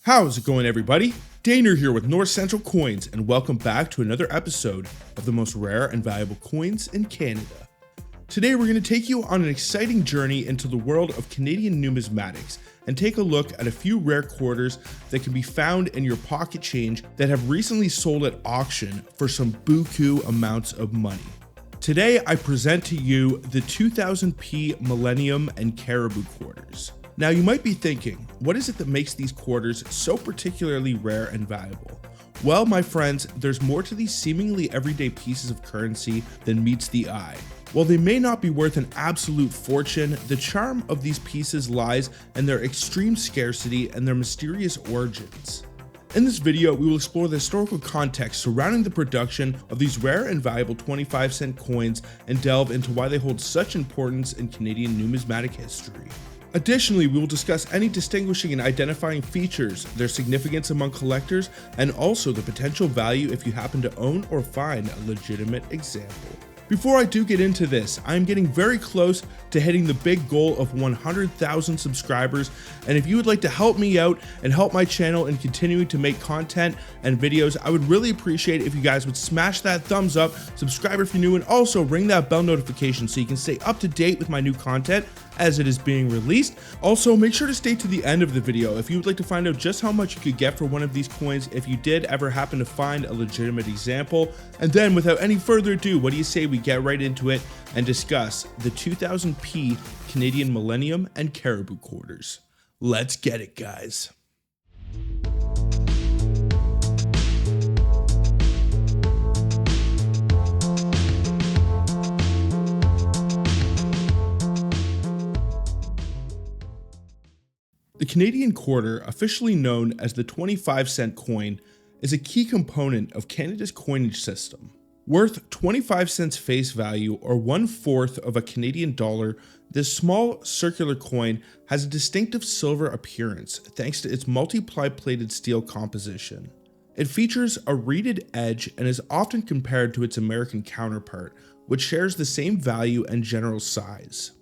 How's it going, everybody? Daner here with North Central Coins, and welcome back to another episode of the most rare and valuable coins in Canada. Today we're going to take you on an exciting journey into the world of Canadian numismatics and take a look at a few rare quarters that can be found in your pocket change that have recently sold at auction for some buku amounts of money. Today I present to you the 2000p Millennium and Caribou quarters. Now you might be thinking, what is it that makes these quarters so particularly rare and valuable? Well, my friends, there's more to these seemingly everyday pieces of currency than meets the eye. While they may not be worth an absolute fortune, the charm of these pieces lies in their extreme scarcity and their mysterious origins. In this video, we will explore the historical context surrounding the production of these rare and valuable 25-cent coins and delve into why they hold such importance in Canadian numismatic history. Additionally, we will discuss any distinguishing and identifying features, their significance among collectors, and also the potential value if you happen to own or find a legitimate example. Before I do get into this, I'm getting very close to hitting the big goal of 100,000 subscribers, and if you would like to help me out and help my channel in continuing to make content and videos, I would really appreciate it if you guys would smash that thumbs up, subscribe if you're new, and also ring that bell notification so you can stay up to date with my new content as it is being released. Also, make sure to stay to the end of the video if you would like to find out just how much you could get for one of these coins if you did ever happen to find a legitimate example. And then, without any further ado, what do you say we get right into it and discuss the 2000p Canadian Millennium and Caribou quarters? Let's get it, guys. The Canadian quarter, officially known as the 25-cent coin, is a key component of Canada's coinage system. Worth 25 cents face value, or 1/4 of a Canadian dollar, this small circular coin has a distinctive silver appearance thanks to its multiply-plated steel composition. It features a reeded edge and is often compared to its American counterpart, which shares the same value and general size.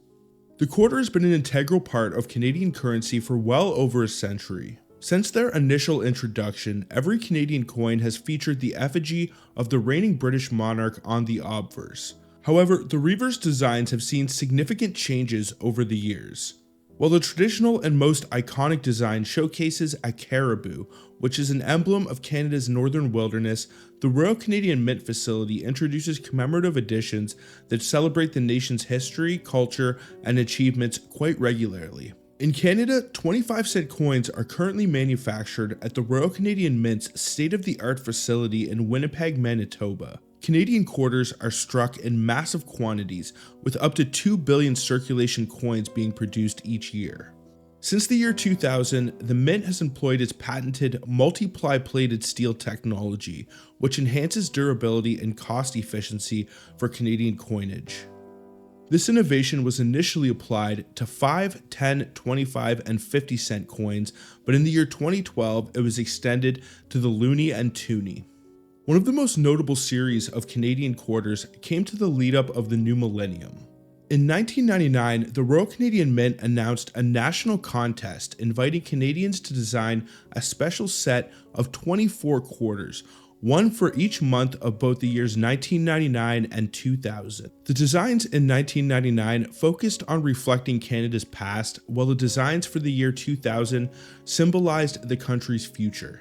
The quarter has been an integral part of Canadian currency for well over a century. Since their initial introduction, every Canadian coin has featured the effigy of the reigning British monarch on the obverse. However, the reverse designs have seen significant changes over the years. While the traditional and most iconic design showcases a caribou, which is an emblem of Canada's northern wilderness, the Royal Canadian Mint facility introduces commemorative editions that celebrate the nation's history, culture, and achievements quite regularly. In Canada, 25-cent coins are currently manufactured at the Royal Canadian Mint's state-of-the-art facility in Winnipeg, Manitoba. Canadian quarters are struck in massive quantities, with up to 2 billion circulation coins being produced each year. Since the year 2000, the Mint has employed its patented multiply-plated steel technology, which enhances durability and cost efficiency for Canadian coinage. This innovation was initially applied to 5, 10, 25, and 50-cent coins, but in the year 2012, it was extended to the loonie and toonie. One of the most notable series of Canadian quarters came to the lead-up of the new millennium. In 1999, the Royal Canadian Mint announced a national contest inviting Canadians to design a special set of 24 quarters, one for each month of both the years 1999 and 2000. The designs in 1999 focused on reflecting Canada's past, while the designs for the year 2000 symbolized the country's future.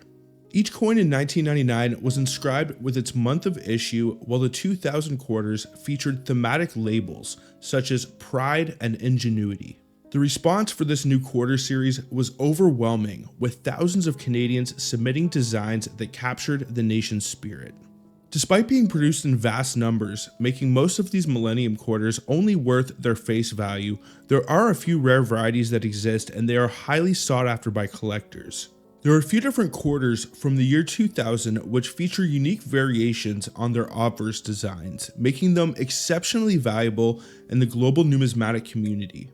Each coin in 1999 was inscribed with its month of issue, while the 2000 quarters featured thematic labels such as pride and ingenuity. The response for this new quarter series was overwhelming, with thousands of Canadians submitting designs that captured the nation's spirit. Despite being produced in vast numbers, making most of these Millennium quarters only worth their face value, there are a few rare varieties that exist, and they are highly sought after by collectors. There are a few different quarters from the year 2000 which feature unique variations on their obverse designs, making them exceptionally valuable in the global numismatic community.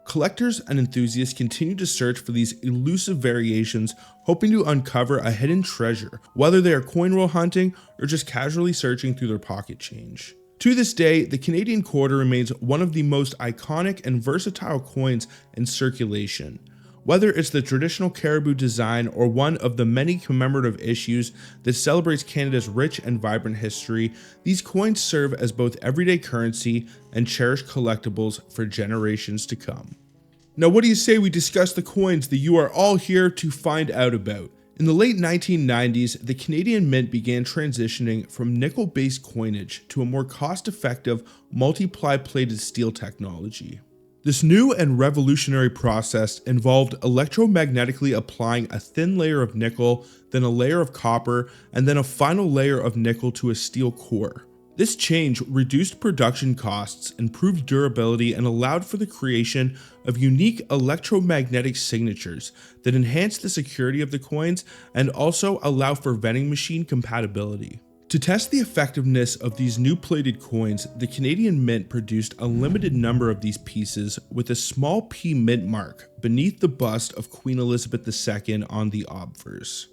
Collectors and enthusiasts continue to search for these elusive variations, hoping to uncover a hidden treasure, whether they are coin roll hunting or just casually searching through their pocket change. To this day, the Canadian quarter remains one of the most iconic and versatile coins in circulation. Whether it's the traditional caribou design or one of the many commemorative issues that celebrates Canada's rich and vibrant history, these coins serve as both everyday currency and cherished collectibles for generations to come. Now, what do you say we discuss the coins that you are all here to find out about? In the late 1990s, the Canadian Mint began transitioning from nickel-based coinage to a more cost-effective multiply plated steel technology. This new and revolutionary process involved electromagnetically applying a thin layer of nickel, then a layer of copper, and then a final layer of nickel to a steel core. This change reduced production costs, improved durability, and allowed for the creation of unique electromagnetic signatures that enhance the security of the coins and also allow for vending machine compatibility. To test the effectiveness of these new plated coins, the Canadian Mint produced a limited number of these pieces with a small P mint mark beneath the bust of Queen Elizabeth II on the obverse.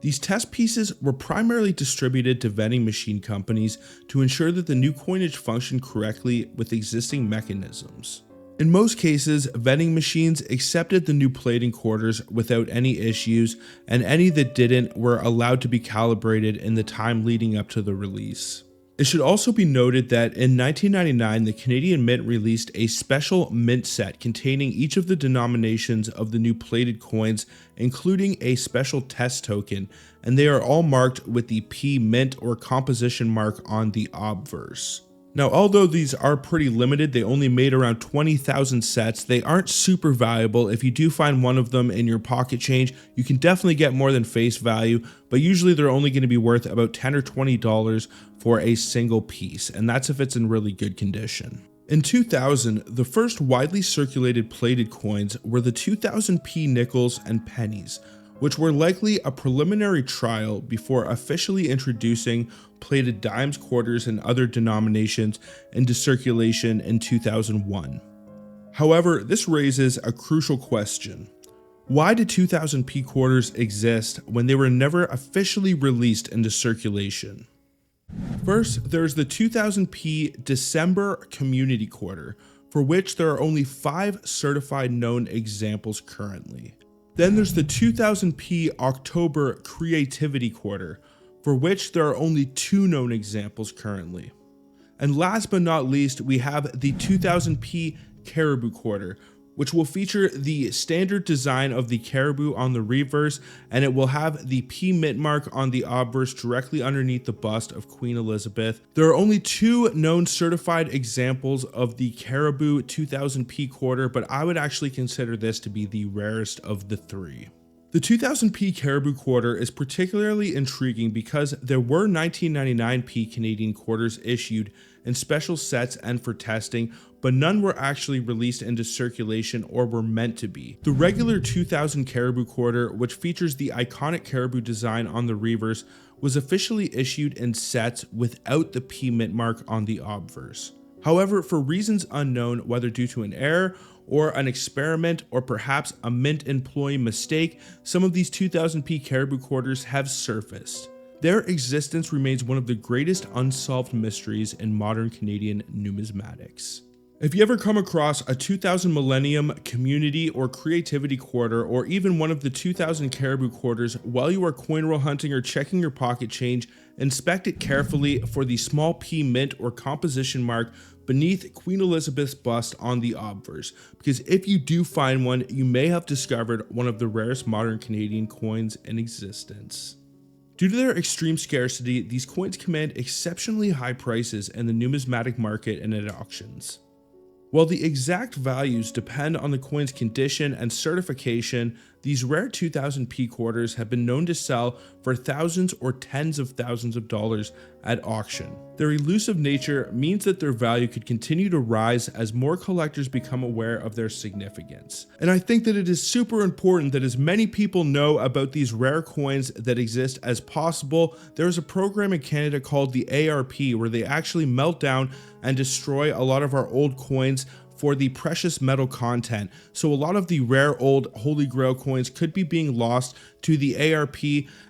These test pieces were primarily distributed to vending machine companies to ensure that the new coinage functioned correctly with existing mechanisms. In most cases, vending machines accepted the new plating quarters without any issues, and any that didn't were allowed to be calibrated in the time leading up to the release. It should also be noted that in 1999, the Canadian Mint released a special mint set containing each of the denominations of the new plated coins, including a special test token, and they are all marked with the P mint or composition mark on the obverse. Now, although these are pretty limited, they only made around 20,000 sets, they aren't super valuable. If you do find one of them in your pocket change, you can definitely get more than face value, but usually they're only going to be worth about $10 or $20 for a single piece, and that's if it's in really good condition. In 2000, the first widely circulated plated coins were the 2000p nickels and pennies, which were likely a preliminary trial before officially introducing plated dimes, quarters, and other denominations into circulation in 2001. However, this raises a crucial question. Why did 2000p quarters exist when they were never officially released into circulation? First, there's the 2000p December Community Quarter, for which there are only 5 certified known examples currently. Then there's the 2000p October Creativity Quarter, for which there are only 2 known examples currently. And last but not least, we have the 2000p Caribou Quarter, which will feature the standard design of the caribou on the reverse, and it will have the P mint mark on the obverse directly underneath the bust of Queen Elizabeth. There are only 2 known certified examples of the caribou 2000p quarter, but I would actually consider this to be the rarest of the 3. The 2000p Caribou Quarter is particularly intriguing because there were 1999p Canadian quarters issued in special sets and for testing, but none were actually released into circulation or were meant to be. The regular 2000 Caribou Quarter, which features the iconic caribou design on the reverse, was officially issued in sets without the P mint mark on the obverse. However, for reasons unknown, whether due to an error or an experiment or perhaps a mint employee mistake, some of these 2000p Caribou Quarters have surfaced. Their existence remains one of the greatest unsolved mysteries in modern Canadian numismatics. If you ever come across a 2000 Millennium Community or Creativity Quarter, or even one of the 2000 Caribou Quarters while you are coin roll hunting or checking your pocket change, inspect it carefully for the small P mint or composition mark beneath Queen Elizabeth's bust on the obverse, because if you do find one, you may have discovered one of the rarest modern Canadian coins in existence. Due to their extreme scarcity, these coins command exceptionally high prices in the numismatic market and at auctions. While the exact values depend on the coin's condition and certification, these rare 2000p quarters have been known to sell for thousands or tens of thousands of dollars at auction. Their elusive nature means that their value could continue to rise as more collectors become aware of their significance. And I think that it is super important that as many people know about these rare coins that exist as possible. There is a program in Canada called the ARP where they actually melt down and destroy a lot of our old coins for the precious metal content. So a lot of the rare old Holy Grail coins could be being lost to the ARP,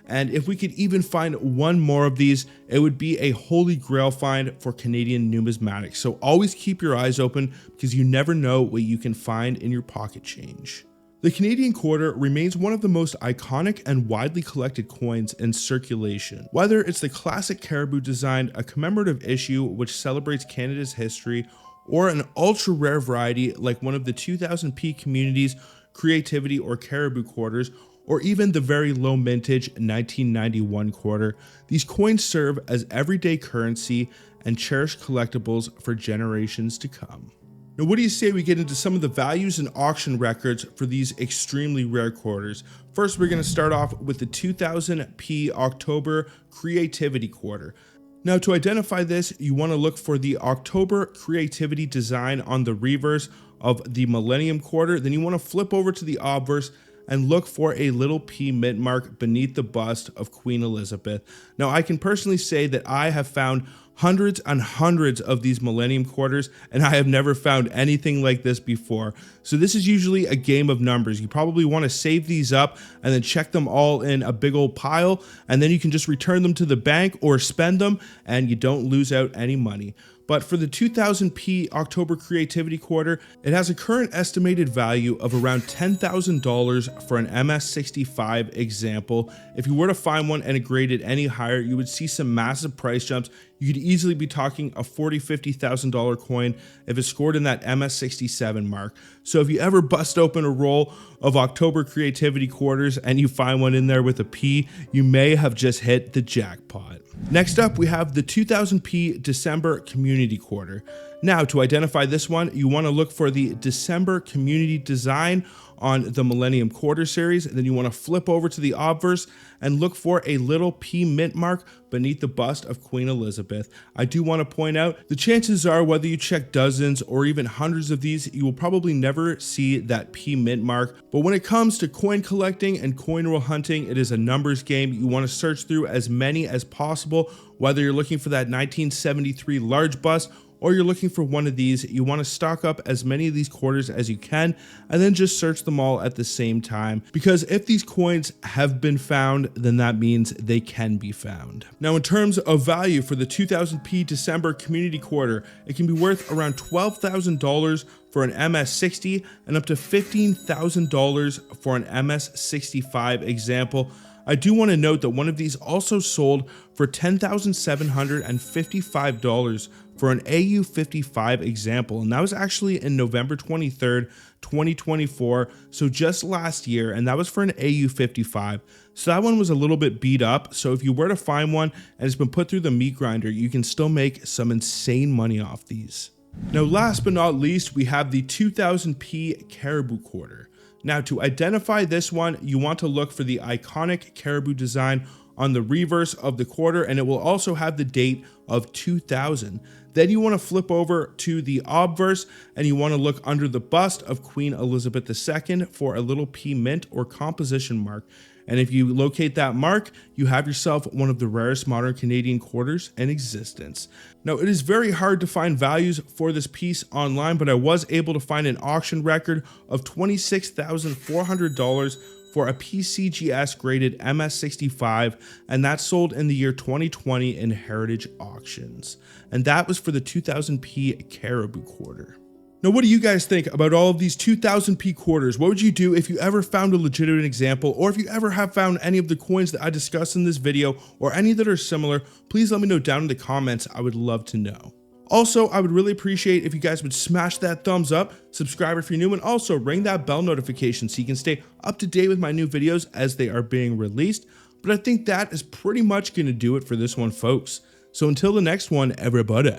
and if we could even find one more of these, it would be a Holy Grail find for Canadian numismatics. So always keep your eyes open because you never know what you can find in your pocket change. The Canadian quarter remains one of the most iconic and widely collected coins in circulation. Whether it's the classic caribou design, a commemorative issue which celebrates Canada's history, or an ultra rare variety like one of the 2000p Communities, Creativity, or Caribou quarters, or even the very low mintage 1991 quarter, these coins serve as everyday currency and cherished collectibles for generations to come. Now, what do you say we get into some of the values and auction records for these extremely rare quarters? First, we're going to start off with the 2000p October Creativity quarter. Now, to identify this, you want to look for the October Creativity design on the reverse of the Millennium quarter. Then you want to flip over to the obverse and look for a little P mint mark beneath the bust of Queen Elizabeth. Now, I can personally say that I have found hundreds and hundreds of these Millennium quarters, and I have never found anything like this before. So this is usually a game of numbers. You probably want to save these up and then check them all in a big old pile, and then you can just return them to the bank or spend them and you don't lose out any money. But for the 2000p October Creativity quarter, it has a current estimated value of around $10,000 for an MS65 example. If you were to find one and it graded any higher, you would see some massive price jumps. You could easily be talking a $40,000, $50,000 coin if it's scored in that MS67 mark. So if you ever bust open a roll of October Creativity quarters and you find one in there with a P, you may have just hit the jackpot. Next up, we have the 2000p December Community quarter. Now, to identify this one, you want to look for the December Community design on the Millennium quarter series. Then you want to flip over to the obverse and look for a little P mint mark beneath the bust of Queen Elizabeth. I do want to point out, the chances are whether you check dozens or even hundreds of these, you will probably never see that P mint mark. But when it comes to coin collecting and coin roll hunting, it is a numbers game. You want to search through as many as possible, whether you're looking for that 1973 large bust or you're looking for one of these. You want to stock up as many of these quarters as you can and then just search them all at the same time, because if these coins have been found, then that means they can be found. Now, in terms of value for the 2000p December Community quarter, it can be worth around $12,000 for an MS60 and up to $15,000 for an MS65 example. I do want to note that one of these also sold for $10,755 for an AU55 example, and that was actually in November 23rd, 2024, so just last year, and that was for an AU55. So that one was a little bit beat up, so if you were to find one and it's been put through the meat grinder, you can still make some insane money off these. Now, last but not least, we have the 2000p Caribou quarter. Now, to identify this one, you want to look for the iconic caribou design on the reverse of the quarter, and it will also have the date of 2000. Then you want to flip over to the obverse and you want to look under the bust of Queen Elizabeth II for a little P mint or composition mark. And if you locate that mark, you have yourself one of the rarest modern Canadian quarters in existence. Now, it is very hard to find values for this piece online, but I was able to find an auction record of $26,400 for a PCGS graded MS65, and that sold in the year 2020 in Heritage Auctions. And that was for the 2000p Caribou quarter. Now, what do you guys think about all of these 2000p quarters? What would you do if you ever found a legitimate example, or if you ever have found any of the coins that I discussed in this video, or any that are similar? Please let me know down in the comments. I would love to know. Also, I would really appreciate if you guys would smash that thumbs up, subscribe if you're new, and also ring that bell notification so you can stay up to date with my new videos as they are being released. But I think that is pretty much going to do it for this one, folks. So until the next one, everybody,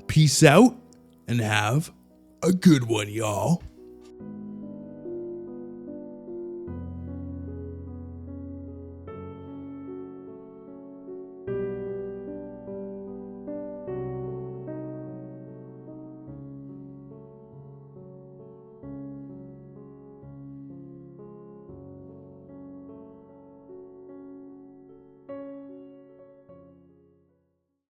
peace out and have a good one, y'all.